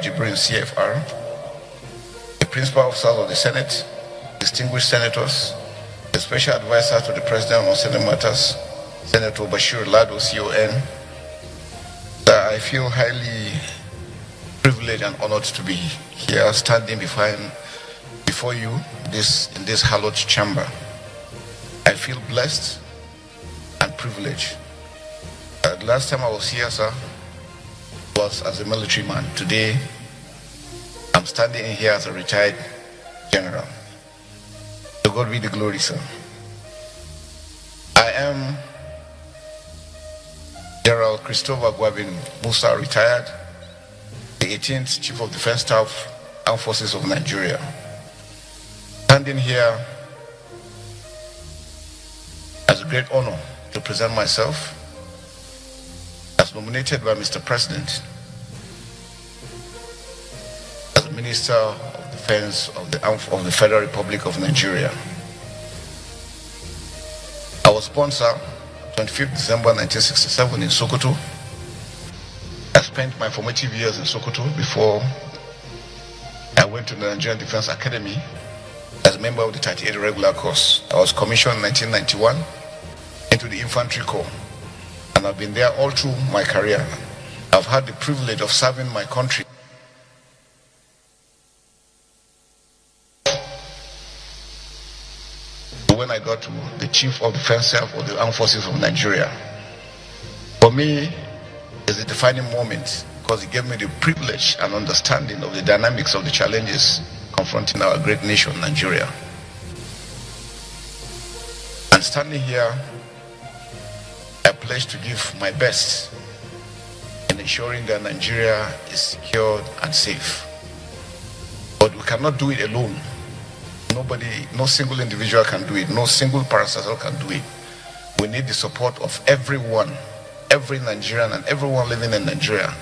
Jibril CFR, the principal officers of the Senate, distinguished senators, the special advisor to the President on Senate matters, Senator Bashir Lado, CON, that I feel highly privileged and honored to be here standing before you in this hallowed chamber. I feel blessed and privileged. The last time I was here, sir, was as a military man. Today, I'm standing in here as a retired general. To God be the glory, sir. I am General Christopher Musa, retired, the 18th Chief of Defense Staff, Armed Forces of Nigeria. Standing here as a great honor to present myself as nominated by Mr. President as the Minister of Defense of the Federal Republic of Nigeria. I was born, sir, 25th December 1967 in Sokoto. I spent my formative years in Sokoto before I went to the Nigerian Defense Academy as a member of the 38 regular course. I was commissioned in 1991 into the Infantry Corps, and I've been there all through my career. I've had the privilege of serving my country when I got to the Chief of Defense Staff of the Armed Forces of Nigeria. For me, it's a defining moment because it gave me the privilege and understanding of the dynamics of the challenges confronting our great nation, Nigeria. And standing here, I pledge to give my best in ensuring that Nigeria is secured and safe. But we cannot do it alone. No single individual can do it. No single parastatal can do it. We need the support of everyone, every Nigerian and everyone living in Nigeria,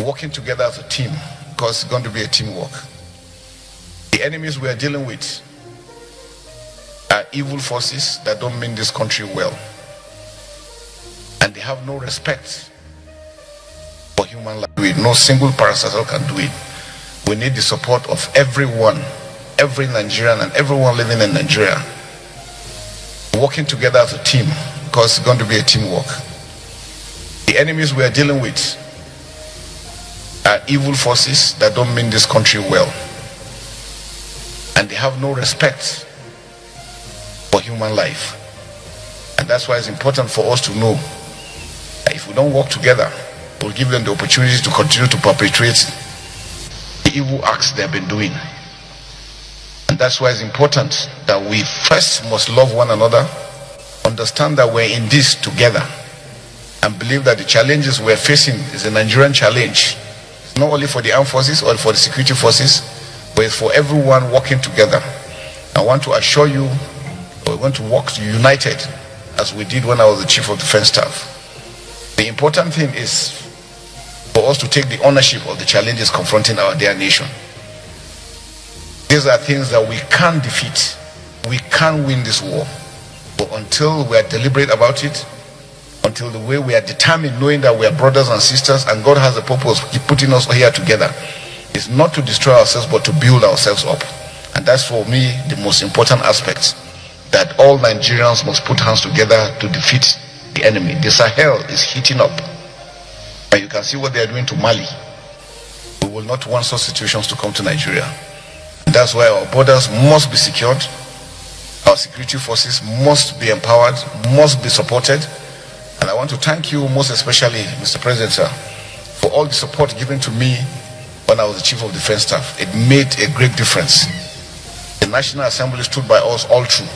working together as a team, because it's going to be a teamwork. The enemies we are dealing with are evil forces that don't mean this country well. And they have no respect for human life. No single parastatal can do it. We need the support of everyone, every Nigerian and everyone living in Nigeria, working together as a team, because it's going to be a teamwork. The enemies we are dealing with are evil forces that don't mean this country well. And they have no respect for human life. And that's why it's important for us to know that if we don't work together, we'll give them the opportunity to continue to perpetrate the evil acts they've been doing. And that's why it's important that we first must love one another, understand that we're in this together, and believe that the challenges we're facing is a Nigerian challenge. It's not only for the armed forces or for the security forces, but it's for everyone working together. I want to assure you we're going to work united as we did when I was the Chief of Defense Staff. The important thing is for us to take the ownership of the challenges confronting our dear nation. These are things that we can't defeat. We can't win this war. But until we are deliberate about it, until the way we are determined, knowing that we are brothers and sisters and God has a purpose putting us here together, it's not to destroy ourselves but to build ourselves up. And that's for me the most important aspect, that all Nigerians must put hands together to defeat the enemy. The Sahel is heating up, and you can see what they are doing to Mali. We will not want such situations to come to Nigeria. That's why our borders must be secured, our security forces must be empowered, must be supported. And I want to thank you most especially, Mr. President, sir, for all the support given to me when I was the Chief of Defense Staff. It made a great difference. The National Assembly stood by us all through.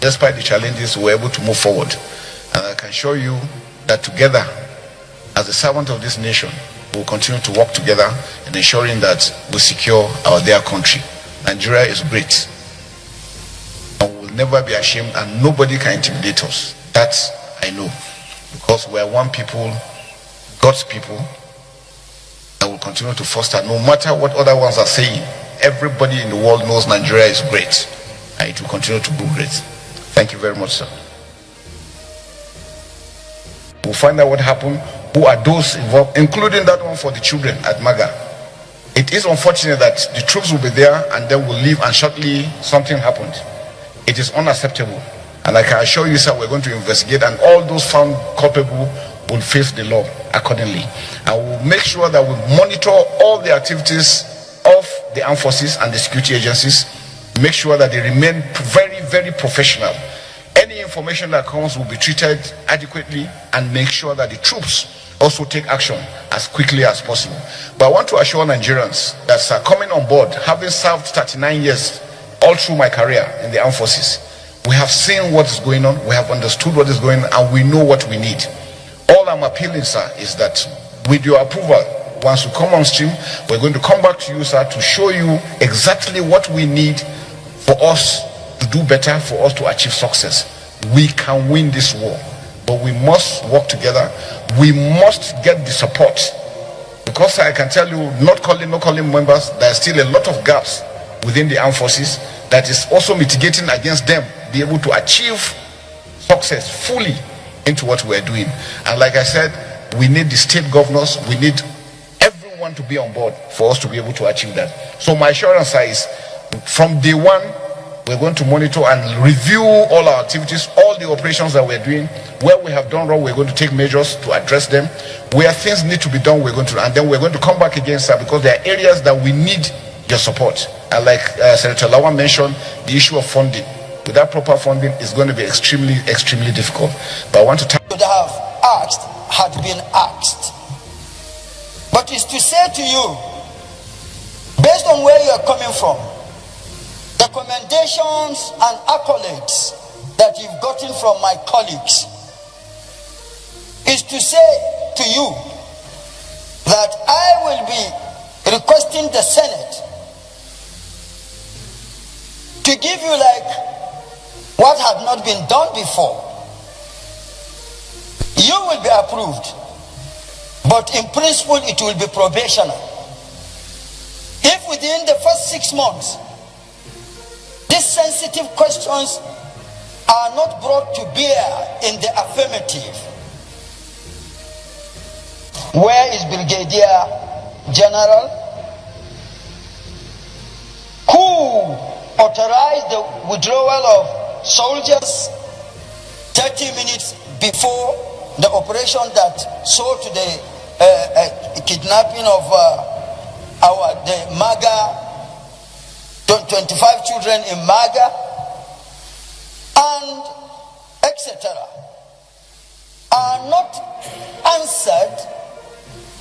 Despite the challenges, we were able to move forward. And I can assure you that together, as a servant of this nation, we will continue to work together in ensuring that we secure our dear country. Nigeria is great, and we will never be ashamed, and nobody can intimidate us. That I know, because we are one people, God's people, and will continue to foster. No matter what other ones are saying, everybody in the world knows Nigeria is great, and it will continue to be great. Thank you very much, sir. We'll find out what happened who are those involved, including that one for the children at Maga. It is unfortunate that the troops will be there and then will leave and shortly something happened. It is unacceptable. And I can assure you, sir, we're going to investigate, and all those found culpable will face the law accordingly. And we'll make sure that we monitor all the activities of the armed forces and the security agencies, make sure that they remain very, very professional. Any information that comes will be treated adequately, and make sure that the troops also take action as quickly as possible. But I want to assure Nigerians that, sir, coming on board, having served 39 years all through my career in the armed forces, we have seen what is going on, we have understood what is going on, and we know what we need. All I'm appealing, sir, is that with your approval, once you come on stream, we're going to come back to you, sir, to show you exactly what we need for us to do better, for us to achieve success. We can win this war, but we must work together. We must get the support, because I can tell you, not calling members, there are still a lot of gaps within the armed forces that is also mitigating against them be able to achieve success fully into what we're doing. And like I said, we need the state governors, we need everyone to be on board for us to be able to achieve that. So my assurance is, from day one, we're going to monitor and review all our activities, all the operations that we're doing. Where we have done wrong, we're going to take measures to address them. Where things need to be done, we're going to, and then we're going to come back again, sir, because there are areas that we need your support. And like Senator Lawan mentioned, the issue of funding. Without proper funding, it's going to be extremely, extremely difficult. But I want to would have asked, had been asked. But it's to say to you, based on where you're coming from, the commendations and accolades that you've gotten from my colleagues, is to say to you that I will be requesting the Senate to give you like what had not been done before. You will be approved, but in principle it will be probational. If within the first 6 months these sensitive questions are not brought to bear in the affirmative, where is Brigadier General who authorized the withdrawal of soldiers 30 minutes before the operation that saw to the kidnapping of the Maga, 25 children in Maga, and etc., are not answered,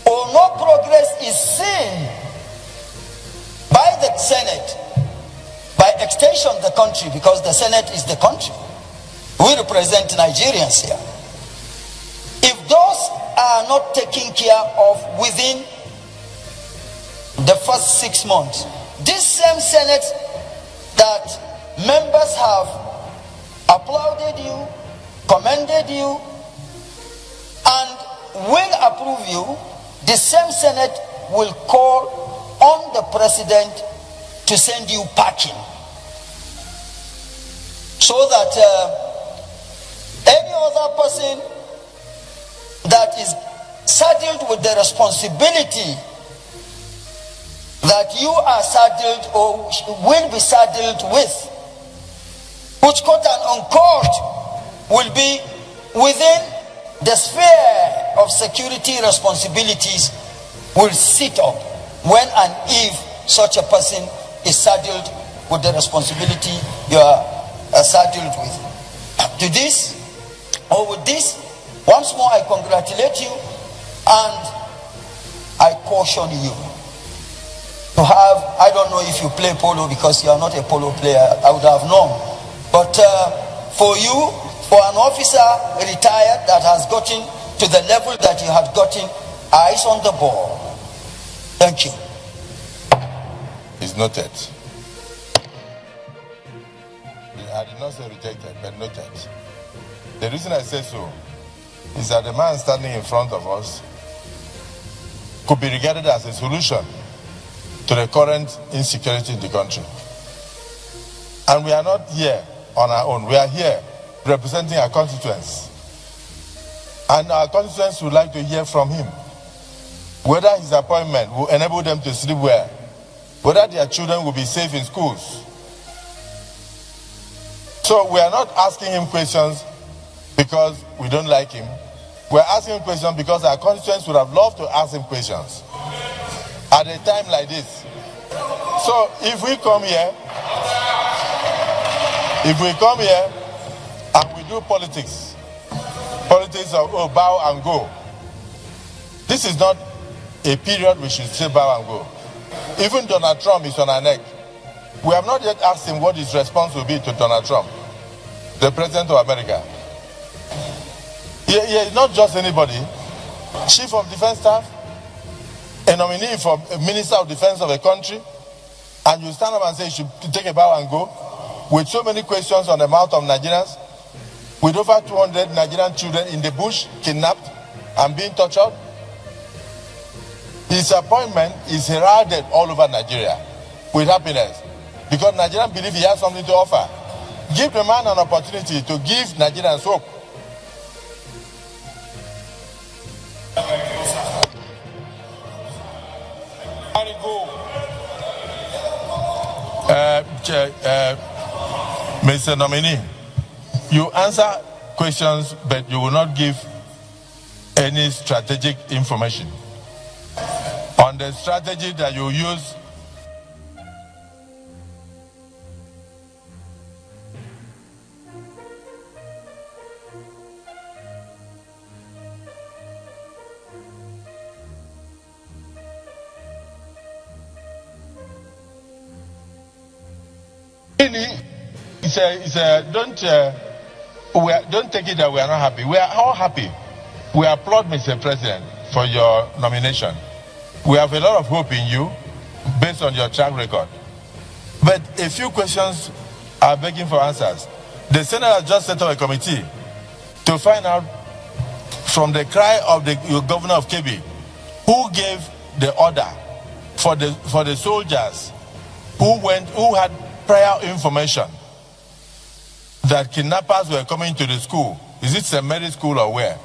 or no progress is seen by the Senate, by extension the country, because the Senate is the country. We represent Nigerians here. If those are not taken care of within the first 6 months, this same Senate that members have applauded you, commended you, and will approve you, the same Senate will call on the President to send you packing, so that any other person that is saddled with the responsibility that you are saddled or will be saddled with, which quote and unquote will be within the sphere of security responsibilities, will sit up when and if such a person is saddled with the responsibility you are saddled with. To this, or with this, once more I congratulate you and I caution you to have, I don't know if you play polo, because you are not a polo player, I would have known, but for you, for an officer retired that has gotten to the level that you have gotten, eyes on the ball. Thank you. Is noted. I did not say rejected, but noted. The reason I say so is that the man standing in front of us could be regarded as a solution to the current insecurity in the country. And we are not here on our own. We are here representing our constituents. And our constituents would like to hear from him whether his appointment will enable them to sleep well, whether their children will be safe in schools. So we are not asking him questions because we don't like him. We're asking him questions because our constituents would have loved to ask him questions at a time like this. So if we come here and we do politics of bow and go, this is not a period we should say bow and go. Even Donald Trump is on our neck. We have not yet asked him what his response will be to Donald Trump, the President of America. He is not just anybody. Chief of Defense Staff, a nominee for Minister of Defense of a country, and you stand up and say you should take a bow and go, with so many questions on the mouth of Nigerians, with over 200 Nigerian children in the bush, kidnapped and being tortured. His appointment is heralded all over Nigeria with happiness because Nigerians believe he has something to offer. Give the man an opportunity to give Nigerians hope. Mr. Nominee, you answer questions, but you will not give any strategic information on the strategy that you use. Don't take it that we are not happy. We are all happy. We applaud Mr. President for your nomination. We have a lot of hope in you based on your track record. But a few questions are begging for answers. The Senate has just set up a committee to find out from the cry of the governor of Kebbi who gave the order for the soldiers who had prior information that kidnappers were coming to the school. Is it St. Mary's School or where?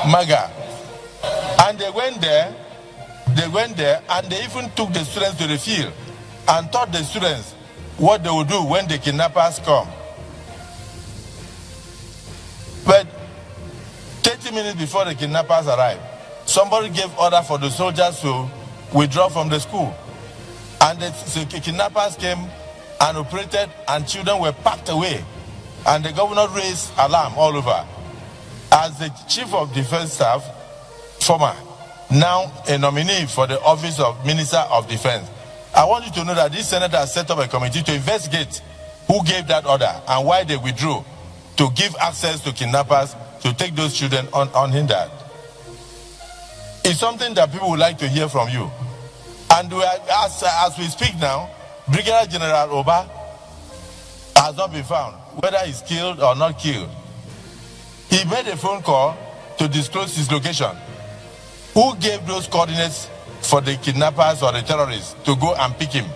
Maga. And they went there and they even took the students to the field and taught the students what they would do when the kidnappers come. But 30 minutes before the kidnappers arrived, somebody gave order for the soldiers to withdraw from the school. And the kidnappers came and operated, and children were packed away. And the governor raised alarm all over. As the Chief of Defense Staff, former, now a nominee for the office of Minister of Defense, I want you to know that this senator has set up a committee to investigate who gave that order and why they withdrew to give access to kidnappers to take those children unhindered. It's something that people would like to hear from you. And as we speak now, Brigadier General Oba has not been found, whether he's killed or not killed. He made a phone call to disclose his location. Who gave those coordinates for the kidnappers or the terrorists to go and pick him?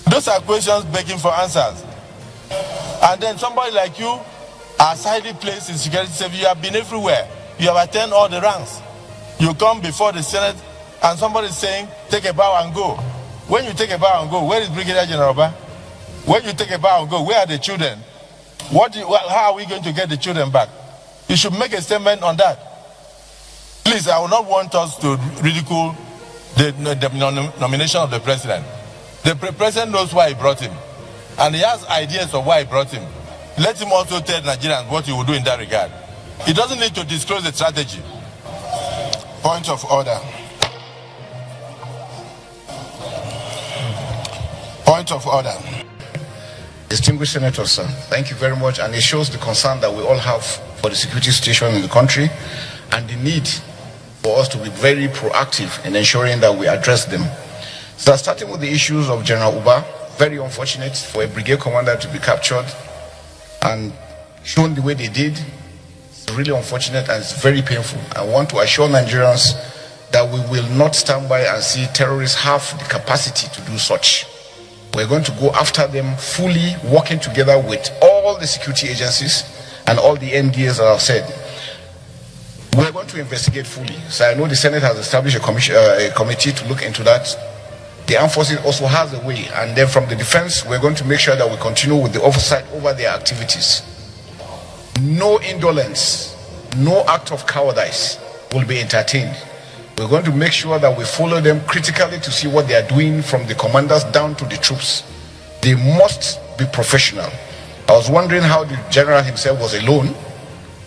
Those are questions begging for answers. And then somebody like you is highly placed in security service. You have been everywhere. You have attained all the ranks. You come before the Senate and somebody is saying, take a bow and go. When you take a bow and go, where is Brigadier General Oba? When you take a bow and go, where are the children? How are we going to get the children back? You should make a statement on that. Please, I will not want us to ridicule the nomination of the president. The president knows why he brought him. And he has ideas of why he brought him. Let him also tell Nigerians what he will do in that regard. He doesn't need to disclose the strategy. Point of order. Point of order. Distinguished Senators, sir, thank you very much. And it shows the concern that we all have for the security situation in the country and the need for us to be very proactive in ensuring that we address them. So starting with the issues of General Uba, very unfortunate for a brigade commander to be captured and shown the way they did. It's really unfortunate and it's very painful. I want to assure Nigerians that we will not stand by and see terrorists have the capacity to do such. We're going to go after them fully, working together with all all the security agencies and all the NDAs that I've said. We're going to investigate fully. So I know the Senate has established a committee to look into that. The armed forces also has a way, and then from the defense, we're going to make sure that we continue with the oversight over their activities. No indolence, no act of cowardice will be entertained. We're going to make sure that we follow them critically to see what they are doing from the commanders down to the troops. They must be professional. I was wondering how the general himself was alone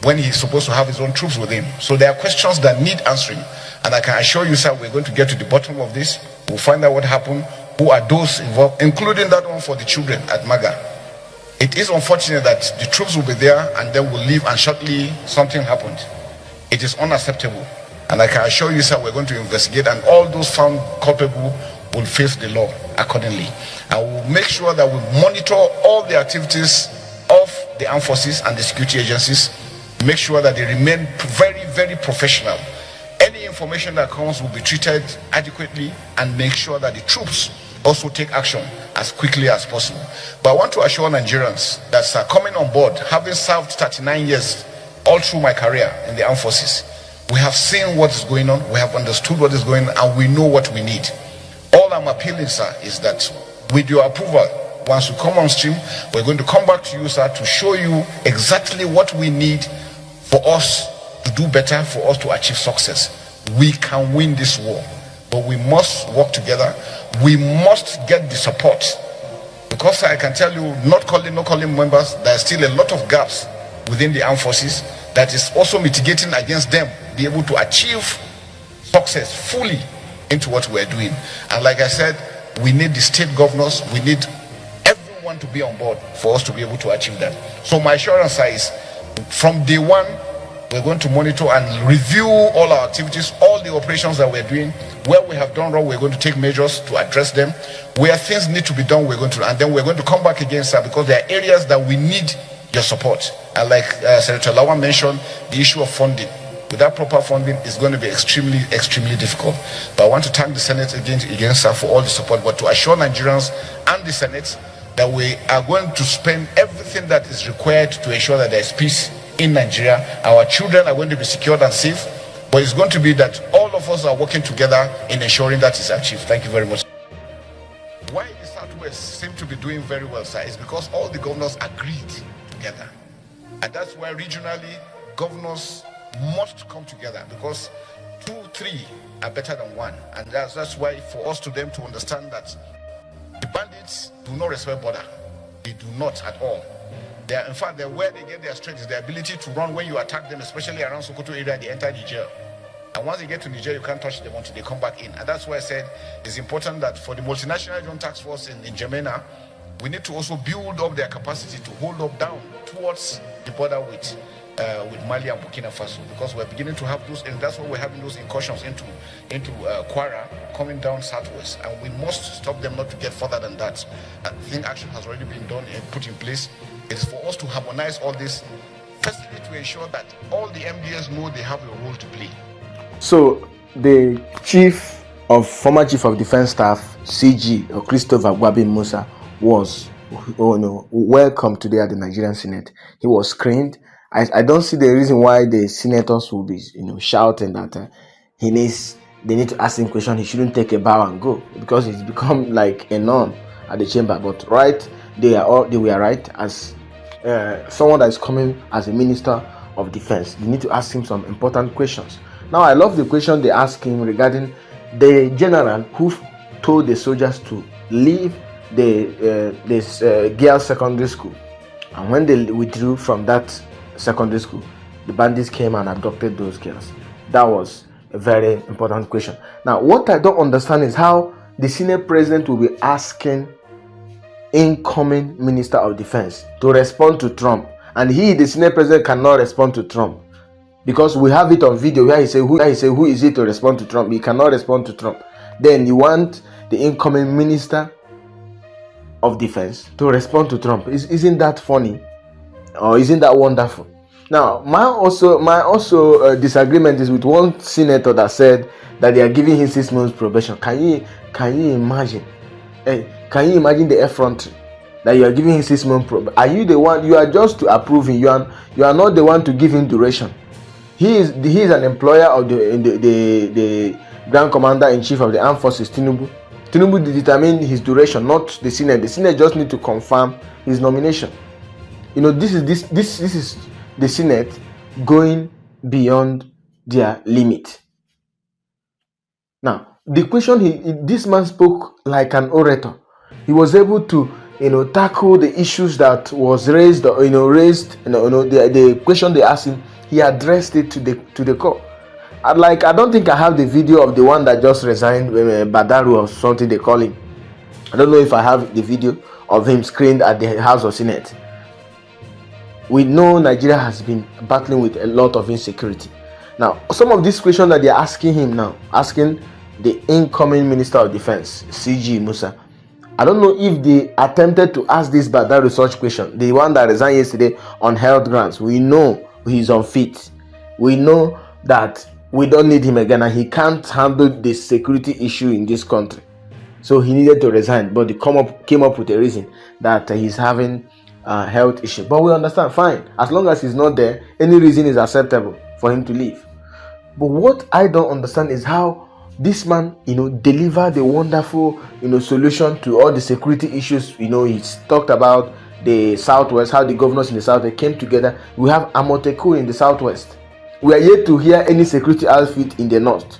when he's supposed to have his own troops with him. So there are questions that need answering, and I can assure you, sir, we're going to get to the bottom of this. We'll find out what happened, who are those involved, including that one for the children at Maga. It is unfortunate that the troops will be there and then will leave and shortly something happened. It is unacceptable, and I can assure you, sir, we're going to investigate, and all those found culpable will face the law accordingly. And we'll make sure that we monitor all the activities of the armed forces and the security agencies, make sure that they remain very, very professional. Any information that comes will be treated adequately, and make sure that the troops also take action as quickly as possible. But I want to assure Nigerians that, sir, coming on board, having served 39 years all through my career in the armed forces, we have seen what is going on, we have understood what is going on, and we know what we need. All I'm appealing, sir, is that with your approval, once you come on stream, we're going to come back to you, sir, to show you exactly what we need for us to do better, for us to achieve success. We can win this war, but we must work together. We must get the support, because I can tell you, not calling members, there are still a lot of gaps within the armed forces that is also mitigating against them be able to achieve success fully into what we're doing. And like I said, we need the state governors, we need everyone to be on board for us to be able to achieve that. So my assurance is, from day one, we're going to monitor and review all our activities, all the operations that we're doing. Where we have done wrong, we're going to take measures to address them. Where things need to be done, we're going to, and then we're going to come back again, sir, because there are areas that we need your support. And like Senator Lawan mentioned, the issue of funding. Without proper funding, it's going to be extremely, extremely difficult. But I want to thank the Senate again, sir, for all the support, but to assure Nigerians and the Senate that we are going to spend everything that is required to ensure that there is peace in Nigeria. Our children are going to be secured and safe, but it's going to be that all of us are working together in ensuring that is achieved. Thank you very much. Why the Southwest seem to be doing very well, sir, is because all the governors agreed together. And that's why regionally, governors must come together, because 2, 3 are better than 1. And that's why for us to them to understand that the bandits do not respect border. They do not at all. They are, in fact, where they get their strength is their ability to run when you attack them, especially around Sokoto area. They enter Niger, and once they get to Niger, you can't touch them until they come back in. And that's why I said it's important that for the multinational joint task force in Gemena, we need to also build up their capacity to hold up down towards the border with Mali and Burkina Faso, because we're beginning to have those, and that's why we're having those incursions into Kwara, coming down southwest, and we must stop them not to get further than that. I think action has already been done and put in place. It is for us to harmonize all this, firstly to ensure that all the MDS know they have a role to play. So the former chief of defense staff, CG or Christopher Musa, was welcome today at the Nigerian Senate. He was screened. I don't see the reason why the senators will be shouting that they need to ask him question. He shouldn't take a bow and go, because it's become like a norm at the chamber. But they were right, as someone that is coming as a minister of defense. They need to ask him some important questions. Now I love the question they asked him regarding the general who told the soldiers to leave this girls' secondary school, and when they withdrew from that secondary school, the bandits came and abducted those girls. That was a very important question. Now what I don't understand is how the Senate president will be asking incoming minister of defense to respond to Trump, and the Senate president cannot respond to Trump, because we have it on video where he say who is it to respond to Trump. He cannot respond to Trump. Then you want the incoming minister of defense to respond to Trump. Isn't that funny, or isn't that wonderful? Now my disagreement is with one senator that said that they are giving him 6 months probation. Can you imagine? Can you imagine the effrontery? that you are giving him 6 months probe. Are you the one? You are just to approve him. You are not the one to give him duration. He is an employer of the Grand Commander in Chief of the Armed Forces, Tinubu. Tinubu determine his duration, not the Senate. The Senate just need to confirm his nomination. This is the Senate going beyond their limit. Now, the question this man spoke like an orator. He was able to tackle the issues that was raised. The question they asked him, he addressed it to the core. I don't think I have the video of the one that just resigned, Badaru or something they call him. I don't know if I have the video of him screened at the House of Senate. We know Nigeria has been battling with a lot of insecurity. Now, some of these questions that they're asking him now, asking the incoming Minister of Defense, CG Musa, I don't know if they attempted to ask this Badaru such question. The one that resigned yesterday on health grounds. We know he's unfit. We know that we don't need him again and he can't handle the security issue in this country. So he needed to resign, but they came up with a reason that he's having health issue. But we understand, fine. As long as he's not there, any reason is acceptable for him to leave. But what I don't understand is how this man, delivered a wonderful, solution to all the security issues. He's talked about the Southwest, how the governors in the South came together. We have Amotekun in the Southwest. We are yet to hear any security outfit in the North.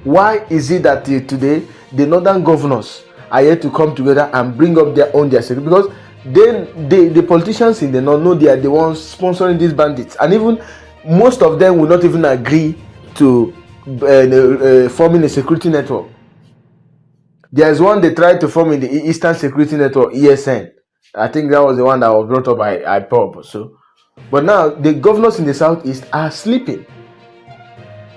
Why is it that today the Northern governors are yet to come together and bring up their security? Because then the politicians in the North know they are the ones sponsoring these bandits, and even most of them will not even agree to forming a security network. There's one they tried to form in the Eastern Security Network, ESN. I think that was the one that was brought up by IPOB. But now the governors in the Southeast are sleeping.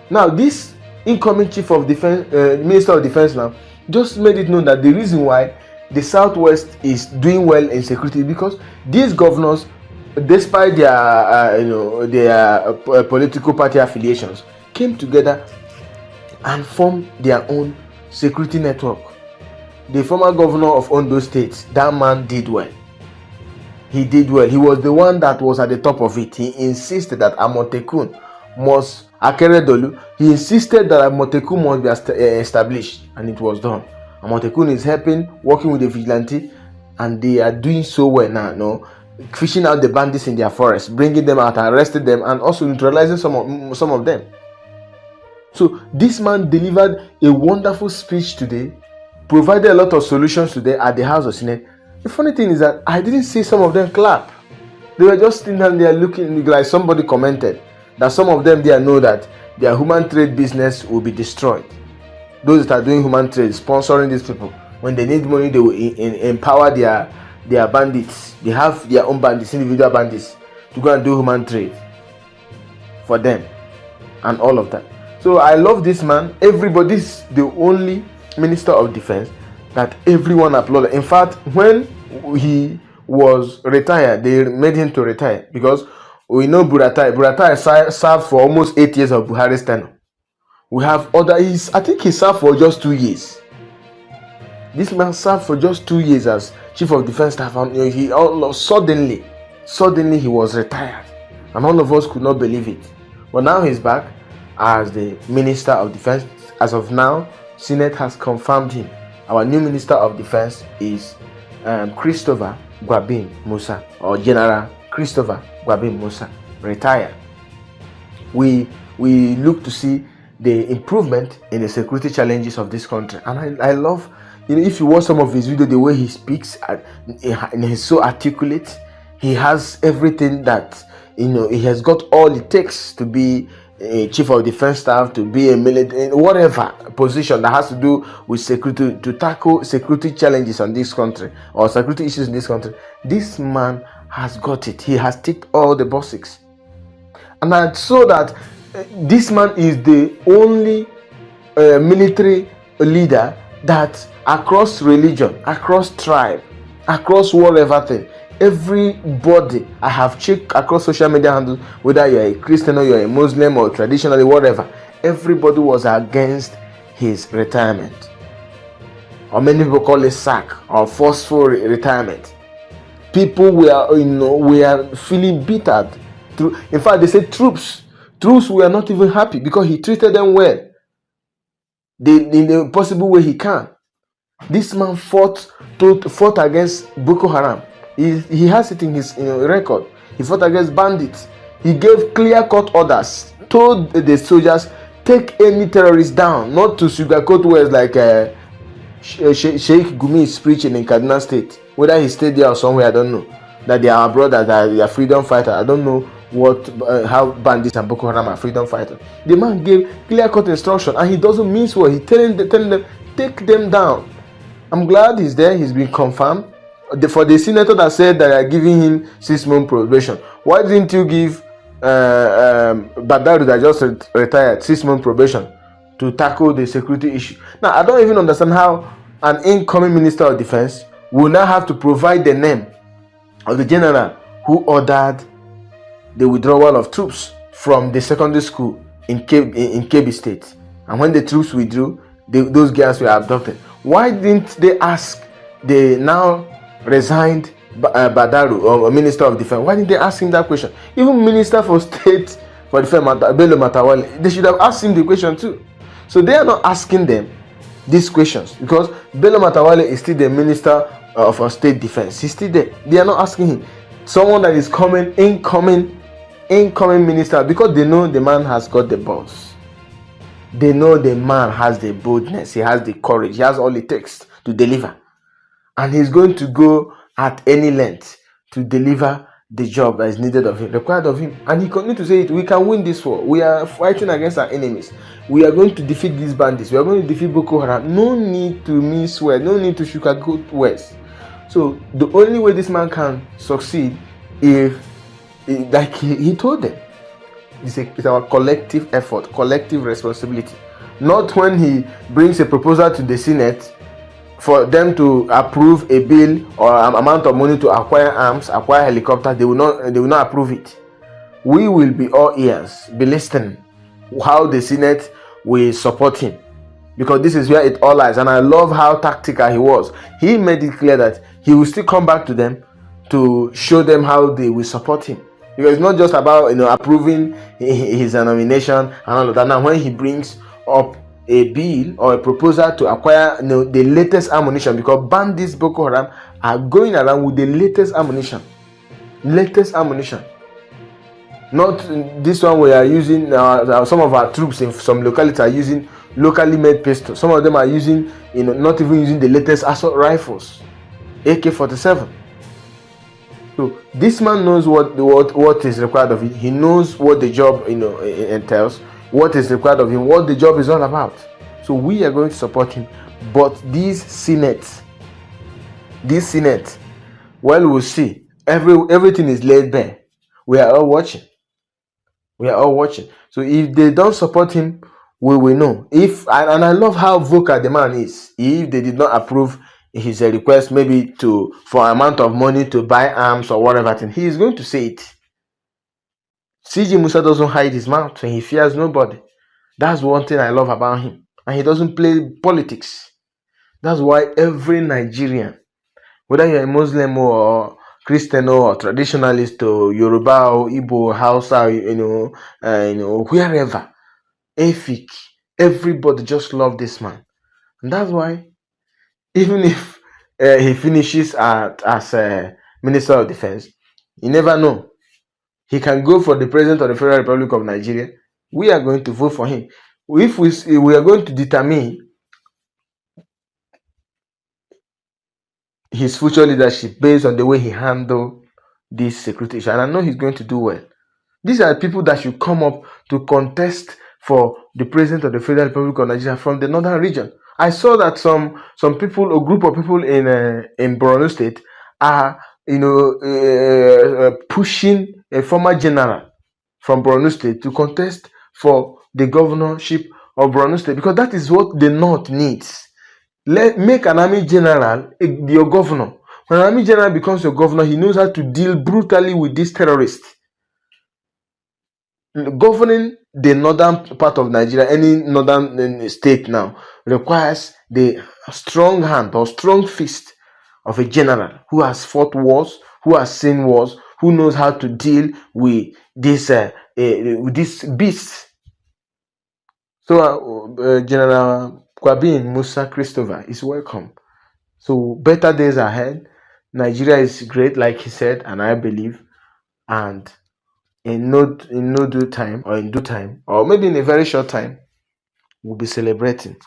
Now this incoming Chief of Defense, Minister of Defense now, just made it known that the reason why the Southwest is doing well in security is because these governors, despite their political party affiliations, came together and formed their own security network. The former governor of Ondo State, that man did well. He did well. He was the one that was at the top of it. He insisted that Amotekun must, Akeredolu, he insisted that Amotekun must be established, and it was done. Amotekun is working with the vigilante, and they are doing so well now, fishing out the bandits in their forest, bringing them out, arresting them, and also neutralizing some of them. So this man delivered a wonderful speech today, provided a lot of solutions today at the House of Senate. The funny thing is that I didn't see some of them clap. They were just sitting down there looking like somebody commented that some of them there know that their human trade business will be destroyed. Those that are doing human trade, sponsoring these people, when they need money, they will empower their bandits. They have their own bandits, individual bandits, to go and do human trade for them and all of that. So I love this man. Everybody's the only Minister of Defense that everyone applauded. In fact, when he was retired, they made him to retire because we know Buratai served for almost 8 years of Buhari's tenure. We have I think he served for just 2 years. This man served for just 2 years as Chief of Defense Staff, and suddenly he was retired, and all of us could not believe it. But now he's back as the Minister of Defense. As of now, Senate has confirmed him. Our new Minister of Defense is Christopher Musa, or General Christopher Musa, retired. We look to see the improvement in the security challenges of this country, and I love, if you watch some of his videos, the way he speaks, and he's so articulate. He has everything that he has got all it takes to be a Chief of Defense Staff, to be a military, whatever position that has to do with security, to tackle security challenges in this country or security issues in this country. This man has got it. He has ticked all the boxes, and I saw that this man is the only military leader that across religion, across tribe, across whatever thing, everybody, I have checked across social media handles, whether you're a Christian or you're a Muslim or traditionally whatever, everybody was against his retirement, or many people call it sack or forceful retirement. People were feeling bitter. In fact, they said troops were not even happy because he treated them well, in the possible way he can. This man fought against Boko Haram. He has it in his record. He fought against bandits. He gave clear-cut orders, told the soldiers, take any terrorist down, not to sugarcoat words like Sheikh Gumi is preaching in Kaduna State. Whether he stayed there or somewhere, I don't know. That they are our brothers, that they are freedom fighters. I don't know how bandits and Boko Haram are freedom fighters. The man gave clear-cut instruction, and he doesn't mince words. He telling them, take them down. I'm glad he's there. He's been confirmed. For the senator that said that they are giving him 6 months probation, why didn't you give Badaru that just retired 6 months probation to tackle the security issue? Now, I don't even understand how an incoming Minister of Defense will now have to provide the name of the general who ordered the withdrawal of troops from the secondary school in Kebbi States. And when the troops withdrew, those girls were abducted. Why didn't they ask the now resigned Badaru, or Minister of Defense? Why didn't they ask him that question? Even Minister for State for Defense, Bello Matawale, they should have asked him the question too. So they are not asking them these questions because Bello Matawale is still the Minister of State Defense. He's still there. They are not asking him. Someone that is incoming minister, because they know the man has got the balls. They know the man has the boldness, he has the courage, he has all it takes to deliver. And he's going to go at any length to deliver the job that is needed of him, required of him. And he continued to say it, we can win this war. We are fighting against our enemies. We are going to defeat these bandits. We are going to defeat Boko Haram. No need to mince words, no need to sugarcoat words. So the only way this man can succeed is, like he told them, it's our collective effort, collective responsibility. Not when he brings a proposal to the Senate for them to approve a bill or an amount of money to acquire arms, acquire helicopters. They will not approve it. We will be all ears, be listening how the Senate will support him, because this is where it all lies. And I love how tactical he was. He made it clear that he will still come back to them to show them how they will support him. Because it's not just about approving his nomination and all of that. Now, when he brings up a bill or a proposal to acquire the latest ammunition, because bandits Boko Haram are going around with the latest ammunition. Not this one we are using. Some of our troops in some localities are using locally made pistols. Some of them are using, not even using the latest assault rifles, AK-47. So this man knows what is required of him. He knows what the job entails, what is required of him, what the job is all about. So we are going to support him. But this Senate, well, we'll see. Everything is laid bare. We are all watching. So if they don't support him, we will know. And I love how vocal the man is. If they did not approve his request, maybe for an amount of money to buy arms or whatever thing, he is going to say it. CG Musa doesn't hide his mouth and he fears nobody. That's one thing I love about him. And he doesn't play politics. That's why every Nigerian, whether you're a Muslim or Christian or traditionalist or Yoruba or Igbo, Hausa, wherever, Efik, everybody just love this man. And that's why, even if he finishes as a Minister of Defense, you never know. He can go for the President of the Federal Republic of Nigeria. We are going to vote for him. If we are going to determine his future leadership based on the way he handled this security issue, and I know he's going to do well. These are people that should come up to contest for the President of the Federal Republic of Nigeria from the northern region. I saw that some people, a group of people in Borno State, are pushing a former general from Borno State to contest for the governorship of Borno State, because that is what the North needs. Make an army general your governor. When an army general becomes your governor, he knows how to deal brutally with these terrorists. Governing the northern part of Nigeria, any northern state now, requires the strong hand or strong fist of a general who has fought wars, who has seen wars, who knows how to deal with this beast. So General Gwabim Musa Christopher is welcome. So better days ahead. Nigeria is great, like he said, and I believe. And in no due time, or in due time, or maybe in a very short time, we'll be celebrating.